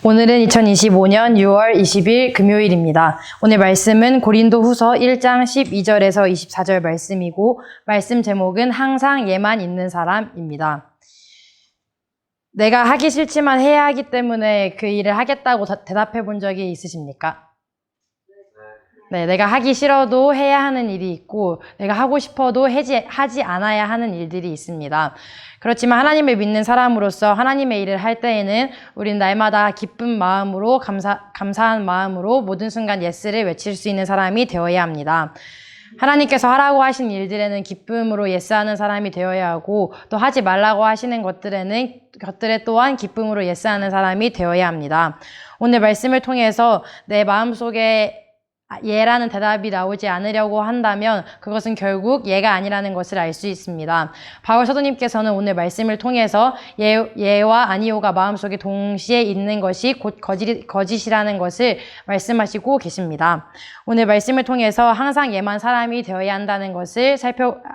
오늘은 2025년 6월 20일 금요일입니다. 오늘 말씀은 고린도후서 1장 12절에서 24절 말씀이고 말씀 제목은 항상 예만 있는 사람입니다. 내가 하기 싫지만 해야 하기 때문에 그 일을 하겠다고 대답해 본 적이 있으십니까? 네, 내가 하기 싫어도 해야 하는 일이 있고 내가 하고 싶어도 하지 않아야 하는 일들이 있습니다. 그렇지만 하나님을 믿는 사람으로서 하나님의 일을 할 때에는 우리는 날마다 기쁜 마음으로 감사한 마음으로 모든 순간 예스를 외칠 수 있는 사람이 되어야 합니다. 하나님께서 하라고 하신 일들에는 기쁨으로 예스하는 사람이 되어야 하고 또 하지 말라고 하시는 것들에 또한 기쁨으로 예스하는 사람이 되어야 합니다. 오늘 말씀을 통해서 내 마음속에 예라는 대답이 나오지 않으려고 한다면 그것은 결국 예가 아니라는 것을 알 수 있습니다. 바울 사도님께서는 오늘 말씀을 통해서 예와 아니오가 마음속에 동시에 있는 것이 곧 거짓이라는 것을 말씀하시고 계십니다. 오늘 말씀을 통해서 항상 예만 사람이 되어야 한다는 것을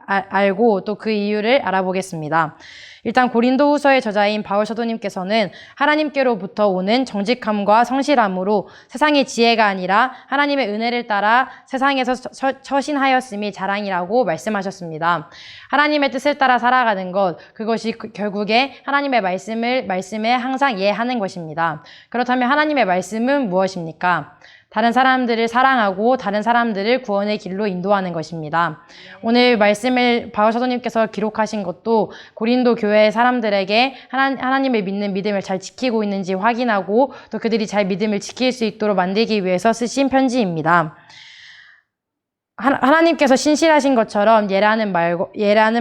알고 또 그 이유를 알아보겠습니다. 일단 고린도후서의 저자인 바울 사도님께서는 하나님께로부터 오는 정직함과 성실함으로 세상의 지혜가 아니라 하나님의 은혜를 따라 세상에서 처신하였음이 자랑이라고 말씀하셨습니다. 하나님의 뜻을 따라 살아가는 것, 그것이 결국에 하나님의 말씀에 항상 예하는 것입니다. 그렇다면 하나님의 말씀은 무엇입니까? 다른 사람들을 사랑하고 다른 사람들을 구원의 길로 인도하는 것입니다. 오늘 말씀을 바울 사도님께서 기록하신 것도 고린도 교회 사람들에게 하나님을 믿는 믿음을 잘 지키고 있는지 확인하고 또 그들이 잘 믿음을 지킬 수 있도록 만들기 위해서 쓰신 편지입니다. 하나님께서 신실하신 것처럼 예라는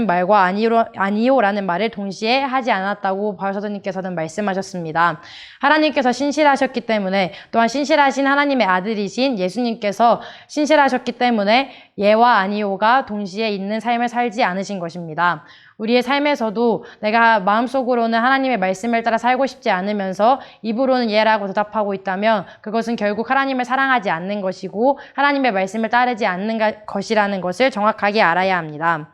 말과 아니오라는 말을 동시에 하지 않았다고 바울 사도님께서는 말씀하셨습니다. 하나님께서 신실하셨기 때문에 또한 신실하신 하나님의 아들이신 예수님께서 신실하셨기 때문에 예와 아니오가 동시에 있는 삶을 살지 않으신 것입니다. 우리의 삶에서도 내가 마음속으로는 하나님의 말씀을 따라 살고 싶지 않으면서 입으로는 예라고 대답하고 있다면 그것은 결국 하나님을 사랑하지 않는 것이고 하나님의 말씀을 따르지 않는 것이라는 것을 정확하게 알아야 합니다.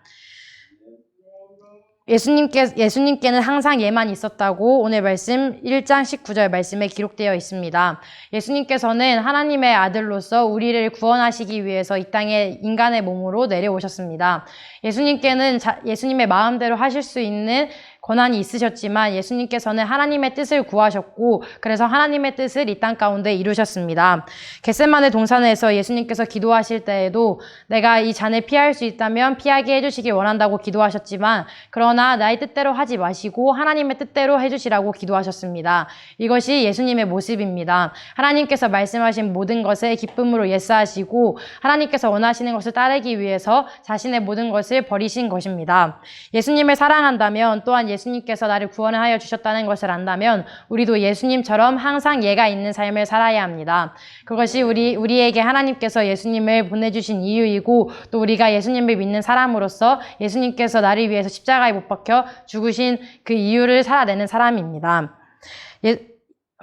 예수님께는 항상 예만 있었다고 오늘 말씀 1장 19절 말씀에 기록되어 있습니다. 예수님께서는 하나님의 아들로서 우리를 구원하시기 위해서 이 땅에 인간의 몸으로 내려오셨습니다. 예수님께는 예수님의 마음대로 하실 수 있는 권한이 있으셨지만 예수님께서는 하나님의 뜻을 구하셨고 그래서 하나님의 뜻을 이 땅 가운데 이루셨습니다. 겟세마네 동산에서 예수님께서 기도하실 때에도 내가 이 잔을 피할 수 있다면 피하게 해주시길 원한다고 기도하셨지만 그러나 나의 뜻대로 하지 마시고 하나님의 뜻대로 해주시라고 기도하셨습니다. 이것이 예수님의 모습입니다. 하나님께서 말씀하신 모든 것에 기쁨으로 예스하시고 하나님께서 원하시는 것을 따르기 위해서 자신의 모든 것을 버리신 것입니다. 예수님을 사랑한다면 또한 예수님께서 나를 구원하여 주셨다는 것을 안다면 우리도 예수님처럼 항상 예가 있는 삶을 살아야 합니다. 그것이 우리에게 하나님께서 예수님을 보내주신 이유이고 또 우리가 예수님을 믿는 사람으로서 예수님께서 나를 위해서 십자가에 못 박혀 죽으신 그 이유를 살아내는 사람입니다.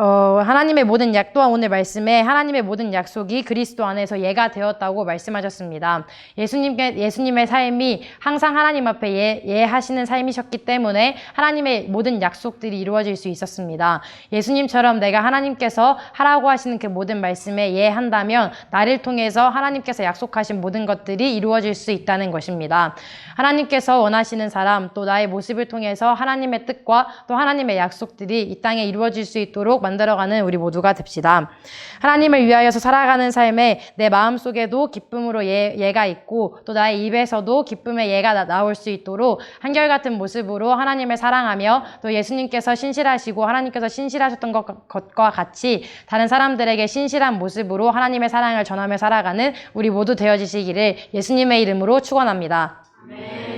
하나님의 모든 또한 오늘 말씀에 하나님의 모든 약속이 그리스도 안에서 예가 되었다고 말씀하셨습니다. 예수님의 삶이 항상 하나님 앞에 예하시는 삶이셨기 때문에 하나님의 모든 약속들이 이루어질 수 있었습니다. 예수님처럼 내가 하나님께서 하라고 하시는 그 모든 말씀에 예한다면 나를 통해서 하나님께서 약속하신 모든 것들이 이루어질 수 있다는 것입니다. 하나님께서 원하시는 사람 또 나의 모습을 통해서 하나님의 뜻과 또 하나님의 약속들이 이 땅에 이루어질 수 있도록 만들어가는 우리 모두가 됩시다. 하나님을 위하여서 살아가는 삶에 내 마음속에도 기쁨으로 예가 있고 또 나의 입에서도 기쁨의 예가 나올 수 있도록 한결같은 모습으로 하나님을 사랑하며 또 예수님께서 신실하시고 하나님께서 신실하셨던 것과 같이 다른 사람들에게 신실한 모습으로 하나님의 사랑을 전하며 살아가는 우리 모두 되어지시기를 예수님의 이름으로 축원합니다. 아멘.